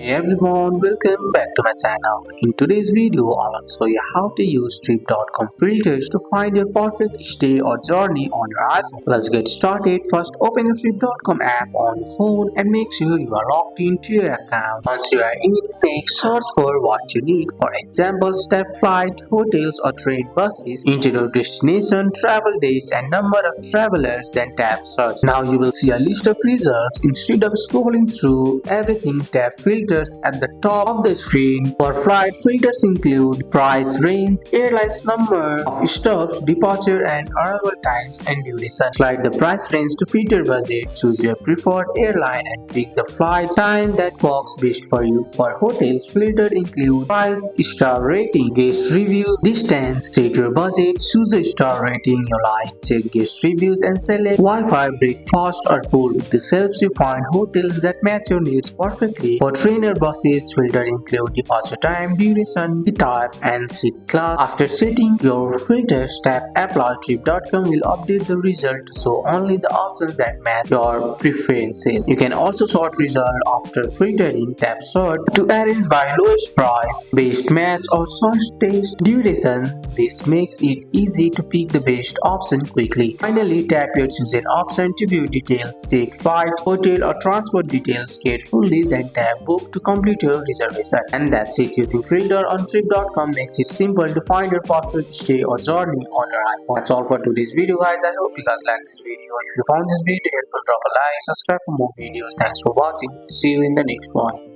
Hey everyone, welcome back to my channel. In today's video, I will show you how to use Trip.com filters to find your perfect stay or journey on your iPhone. Let's get started. First, open your Trip.com app on your phone and make sure you are logged into your account. Once you are in, make search for what you need. For example, step flight, hotels or train buses, enter destination, travel dates and number of travelers, then tap search. Now you will see a list of results. Instead of scrolling through everything, tap filters at the top of the screen. For flight, filters include price range, airlines number of stops, departure and arrival times, and duration. Slide the price range to filter budget, choose your preferred airline and pick the flight time that works best for you. For hotels, filter include price, star rating, guest reviews, distance. Set your budget, choose a star rating you like, check guest reviews and select Wi-Fi, breakfast or pool. This helps you find hotels that match your needs perfectly. For trainer buses, filter include departure time, duration, type and seat class. After setting your filters, tap apply. Trip.com will update the result to show only the options that match your preferences. You can also sort result after filtering. Tap sort to arrange by lowest price, best match or shortest duration. This makes it easy to pick the best option quickly. Finally, tap your chosen option to view details. Check flight, hotel or transport details carefully, then tap book to complete your reservation. And that's it. Using filter on Trip.com makes it simple to find your perfect stay or journey on your iPhone. That's all for today's video, guys. I hope you guys liked this video. If you found this video helpful, drop a like, subscribe for more videos. Thanks for watching. See you in the next one.